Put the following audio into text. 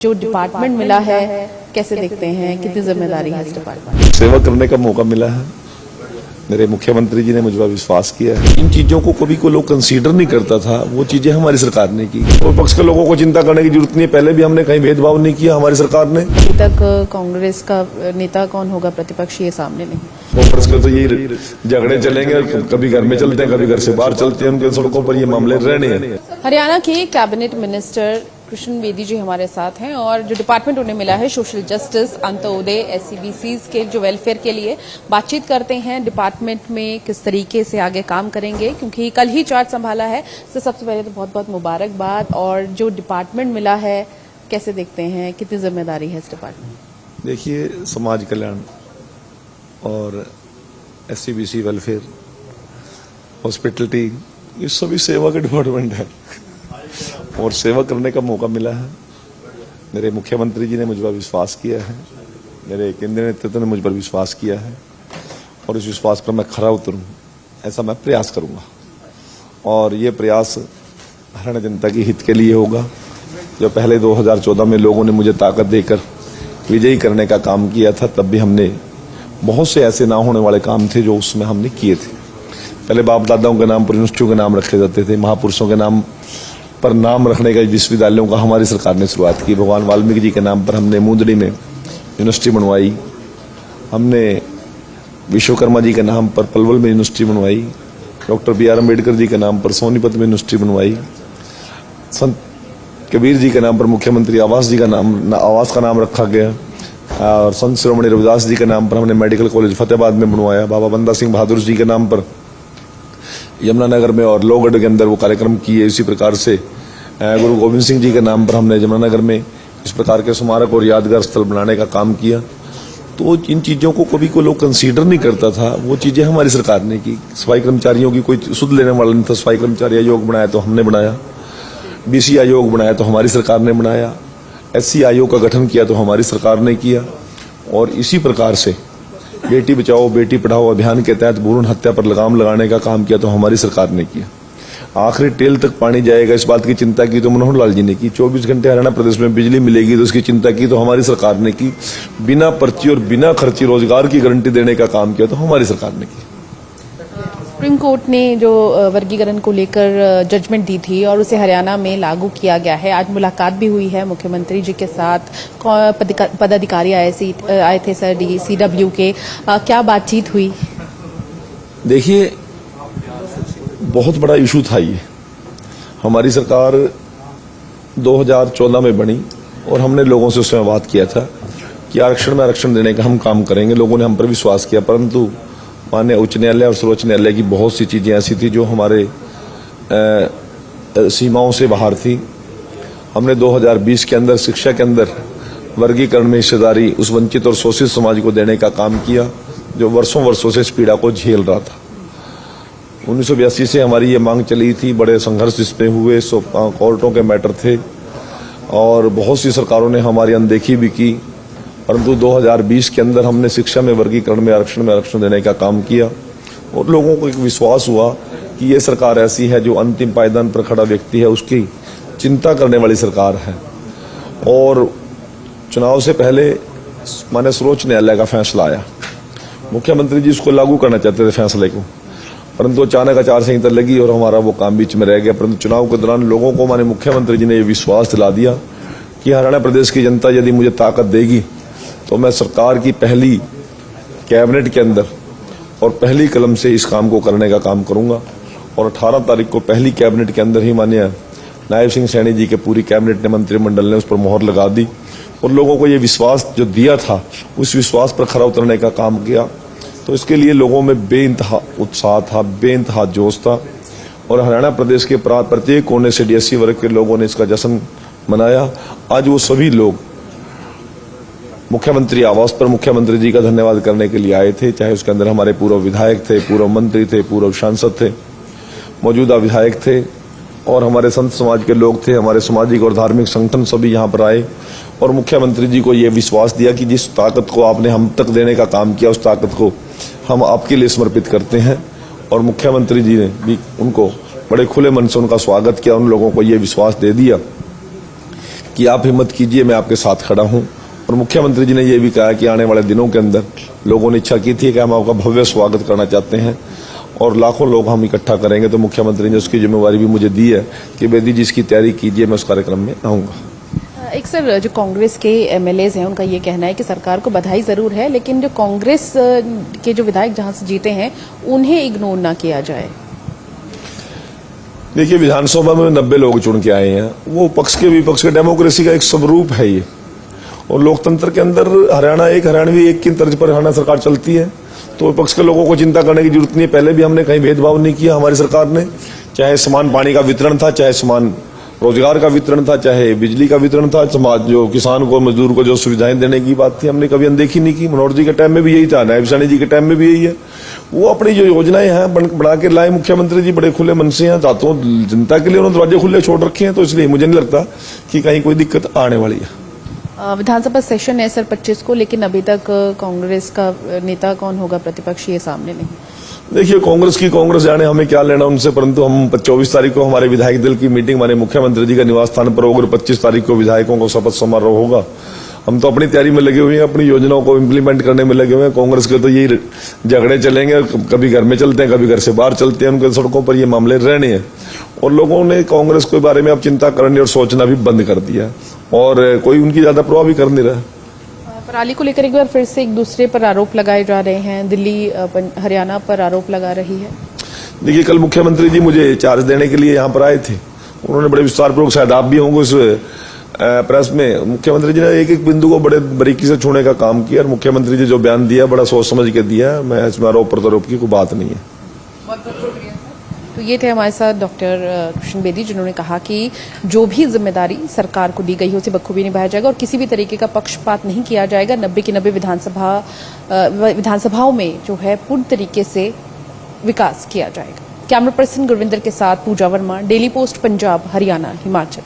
जो डिपार्टमेंट मिला है कैसे देखते हैं, कितनी जिम्मेदारी है इस डिपार्टमेंट? सेवा करने का मौका मिला है। मेरे मुख्यमंत्री जी ने मुझ पर विश्वास किया है। इन चीजों को कभी कोई लोग कंसीडर नहीं करता था, वो चीजें हमारी सरकार ने की। और पक्ष के लोगों को चिंता करने की जरूरत नहीं है। पहले भी हमने कहीं भेदभाव नहीं किया हमारी सरकार ने। अभी तक कांग्रेस का नेता कौन होगा प्रतिपक्ष, ये सामने नहीं। कांग्रेस के तो यही झगड़े चलेंगे, कभी घर में चलते हैं, कभी घर से बाहर चलते हैं, उनके सड़कों पर ये मामले रहने हैं। हरियाणा के कैबिनेट मिनिस्टर कृष्ण बेदी जी हमारे साथ हैं और जो डिपार्टमेंट उन्हें मिला है सोशल जस्टिस, अंत्योदय, SCBCs के जो वेलफेयर के लिए बातचीत करते हैं। डिपार्टमेंट में किस तरीके से आगे काम करेंगे, क्योंकि कल ही चार्ज संभाला है। तो सबसे पहले तो बहुत बहुत मुबारकबाद। और जो डिपार्टमेंट मिला है कैसे देखते हैं, कितनी जिम्मेदारी है इस डिपार्टमेंट? देखिए, समाज कल्याण और SCBC वेलफेयर, हॉस्पिटलिटी, ये सभी सेवा का डिपार्टमेंट है और सेवा करने का मौका मिला है। मेरे मुख्यमंत्री जी ने मुझ पर विश्वास किया है, मेरे केंद्रीय नेतृत्व ने मुझ पर विश्वास किया है और इस विश्वास पर मैं खरा उतरूं, ऐसा मैं प्रयास करूंगा। और ये प्रयास हरियाणा जनता की हित के लिए होगा। जो पहले 2014 में लोगों ने मुझे ताकत देकर विजयी करने का काम किया था, तब भी हमने बहुत से ऐसे ना होने वाले काम थे जो उसमें हमने किए थे। पहले बाप दादाओं के नाम पर यूनिवर्सिटियों के नाम रखे जाते थे, महापुरुषों के नाम पर नाम रखने का विश्वविद्यालयों का हमारी सरकार ने शुरुआत की। भगवान वाल्मीकि जी के नाम पर हमने मुंदड़ी में यूनिवर्सिटी बनवाई, हमने विश्वकर्मा जी के नाम पर पलवल में यूनिवर्सिटी बनवाई, डॉक्टर BR अम्बेडकर जी के नाम पर सोनीपत में यूनिवर्सिटी बनवाई, संत कबीर जी के नाम पर मुख्यमंत्री आवास का नाम रखा गया और संत शिरोमणि रविदास जी के नाम पर हमने मेडिकल कॉलेज फतेहाबाद में बनवाया। बाबा बंदा सिंह बहादुर जी के नाम पर यमुनानगर में और लोहगढ़ के अंदर वो कार्यक्रम किए। इसी प्रकार से गुरु गोविंद सिंह जी के नाम पर हमने यमुनानगर में इस प्रकार के स्मारक और यादगार स्थल बनाने का काम किया। तो इन चीजों को कभी कोई लोग कंसीडर नहीं करता था, वो चीजें हमारी सरकार ने की। सफाई कर्मचारियों की कोई सुध लेने वाला नहीं था। सफाई कर्मचारी आयोग बनाया तो हमने बनाया, BC आयोग बनाया तो हमारी सरकार ने बनाया, SC आयोग का गठन किया तो हमारी सरकार ने किया। और इसी प्रकार से बेटी बचाओ बेटी पढ़ाओ अभियान के तहत भ्रूण हत्या पर लगाम लगाने का काम किया तो हमारी सरकार ने किया। आखिरी टेल तक पानी जाएगा, इस बात की चिंता की तो मनोहर लाल जी ने की। 24 घंटे हरियाणा प्रदेश में बिजली मिलेगी तो उसकी चिंता की तो हमारी सरकार ने की। बिना पर्ची और बिना खर्ची रोजगार की गारंटी देने का काम किया तो हमारी सरकार ने की। सुप्रीम कोर्ट ने जो वर्गीकरण को लेकर जजमेंट दी थी और उसे हरियाणा में लागू किया गया है। आज मुलाकात भी हुई है मुख्यमंत्री जी के साथ, पदाधिकारी आए थे सर CW के, क्या बातचीत हुई? देखिए, बहुत बड़ा इशू था ये। हमारी सरकार 2014 में बनी और हमने लोगों से उस समय बात किया था कि आरक्षण में आरक्षण देने का हम काम करेंगे। लोगों ने हम पर विश्वास किया, परंतु माननीय उच्च न्यायालय और सर्वोच्च न्यायालय की बहुत सी चीजें ऐसी थी जो हमारे सीमाओं से बाहर थी। हमने 2020 के अंदर शिक्षा के अंदर वर्गीकरण में हिस्सेदारी उस वंचित और शोषित समाज को देने का काम किया जो वर्षों से इस पीड़ा को झेल रहा था। 1982 से हमारी ये मांग चली थी, बड़े संघर्ष इसमें हुए, कोर्टों के मैटर थे और बहुत सी सरकारों ने हमारी अनदेखी भी की, परंतु 2020 के अंदर हमने शिक्षा में वर्गीकरण में आरक्षण देने का काम किया और लोगों को एक विश्वास हुआ कि ये सरकार ऐसी है जो अंतिम पायदान पर खड़ा व्यक्ति है उसकी चिंता करने वाली सरकार है। और चुनाव से पहले माननीय सर्वोच्च न्यायालय का फैसला आया, मुख्यमंत्री जी इसको लागू करना चाहते थे फैसले को, परंतु अचानक आचार संहिता लगी और हमारा वो काम बीच में रह गया। परंतु चुनाव के दौरान लोगों को माननीय मुख्यमंत्री जी ने ये विश्वास दिला दिया कि हरियाणा प्रदेश की जनता यदि मुझे ताकत देगी तो मैं सरकार की पहली कैबिनेट के अंदर और पहली कलम से इस काम को करने का काम करूंगा। और 18 तारीख को पहली कैबिनेट के अंदर ही माननीय नायब सिंह सैनी जी के पूरी कैबिनेट ने, मंत्रिमंडल ने उस पर मोहर लगा दी और लोगों को ये विश्वास जो दिया था उस विश्वास पर खरा उतरने का काम किया। तो इसके लिए लोगों में बेइंतहा उत्साह था, बेइंतहा जोश था और हरियाणा प्रदेश के प्रत्येक कोने से DSC वर्ग के लोगों ने इसका जश्न मनाया। आज वो सभी लोग मुख्यमंत्री आवास पर मुख्यमंत्री जी का धन्यवाद करने के लिए आए थे, चाहे उसके अंदर हमारे पूर्व विधायक थे, पूर्व मंत्री थे, पूर्व सांसद थे, मौजूदा विधायक थे और हमारे संत समाज के लोग थे, हमारे सामाजिक और धार्मिक संगठन सभी यहाँ पर आए और मुख्यमंत्री जी को ये विश्वास दिया कि जिस ताकत को आपने हम तक देने का काम किया उस ताकत को हम आपके लिए समर्पित करते हैं। और मुख्यमंत्री जी ने भी उनको बड़े खुले मन से उनका स्वागत किया, उन लोगों को ये विश्वास दे दिया कि कि आप हिम्मत कीजिए, मैं आपके साथ खड़ा हूं। और मुख्यमंत्री जी ने यह भी कहा कि आने वाले दिनों के अंदर लोगों ने इच्छा की थी कि हम आपका भव्य स्वागत करना चाहते हैं और लाखों लोग हम इकट्ठा करेंगे। तो मुख्यमंत्री ने उसकी जिम्मेवारी भी मुझे दी है कि बेदी जी इसकी तैयारी कीजिए, मैं उस कार्यक्रम में आऊंगा। एक सर, जो कांग्रेस के एमएलएज हैं उनका ये कहना है कि सरकार को बधाई जरूर है, लेकिन जो कांग्रेस के जो विधायक जहां से जीते हैं उन्हें इग्नोर ना किया जाए। देखिए, विधानसभा में 90 लोग चुन के आए हैं, वो पक्ष के विपक्ष के डेमोक्रेसी का एक स्वरूप है ये। और लोकतंत्र के अंदर हरियाणा एक, हरियाणवी एक की तर्ज पर हरियाणा सरकार चलती है, तो विपक्ष के लोगों को चिंता करने की जरूरत नहीं है। पहले भी हमने कहीं भेदभाव नहीं किया हमारी सरकार ने, चाहे समान पानी का वितरण था, चाहे समान रोजगार का वितरण था, चाहे बिजली का वितरण था, समाज जो किसान को मजदूर को जो सुविधाएं देने की बात थी हमने कभी अनदेखी नहीं की। मनोहर जी के टाइम में भी यही था, नायब सैनी जी के टाइम में भी यही है। वो अपनी जो योजनाएं हैं बना के लाए मुख्यमंत्री जी, बड़े खुले मन से हैं, जातों जनता के लिए उन्होंने दरवाजे खुले छोड़ रखे हैं, तो इसलिए मुझे नहीं लगता कि कहीं कोई दिक्कत आने वाली है। विधानसभा सेशन है सर 25 को, लेकिन अभी तक कांग्रेस का नेता कौन होगा प्रतिपक्ष ये सामने नहीं। देखिए, कांग्रेस की कांग्रेस जाने, हमें क्या लेना उनसे, परंतु हम 24 तारीख को हमारे विधायक दल की मीटिंग हमारे मुख्यमंत्री जी का निवास स्थान पर होगी और 25 तारीख को विधायकों को शपथ समारोह होगा। हम तो अपनी तैयारी में लगे हुए हैं, अपनी योजनाओं को इम्प्लीमेंट करने में लगे हुए हैं। कांग्रेस के तो यही झगड़े चलेंगे, कभी घर में चलते हैं, कभी घर से बाहर चलते हैं, उनके सड़कों पर ये मामले रहने हैं। और लोगों ने कांग्रेस के बारे में अब चिंता करने और सोचना भी बंद कर दिया और कोई उनकी ज्यादा परवाह भी कर नहीं रहा। पराली को लेकर एक बार फिर से एक दूसरे पर आरोप लगाए जा रहे हैं, दिल्ली हरियाणा पर आरोप लगा रही है। देखिए, कल मुख्यमंत्री जी मुझे चार्ज देने के लिए यहाँ पर आए थे, उन्होंने बड़े विस्तारपूर्वक, शायद आप भी होंगे उस प्रेस में, मुख्यमंत्री जी ने एक एक बिंदु को बड़े बारीकी से छूने का काम किया और मुख्यमंत्री जी जो बयान दिया बड़ा सोच समझ के दिया। मैं इसमें आरोप प्रत्यारोप की कोई बात नहीं है। बहुत बहुत शुक्रिया। तो ये थे हमारे साथ डॉक्टर कृष्ण बेदी, जिन्होंने कहा कि जो भी जिम्मेदारी सरकार को दी गई है उसे बखूबी निभाया जाएगा और किसी भी तरीके का पक्षपात नहीं किया जाएगा। 90 की 90 विधानसभाओं में जो है पूर्ण तरीके से विकास किया जाएगा। कैमरा पर्सन गुरविंदर के साथ पूजा वर्मा, डेली पोस्ट पंजाब, हरियाणा, हिमाचल।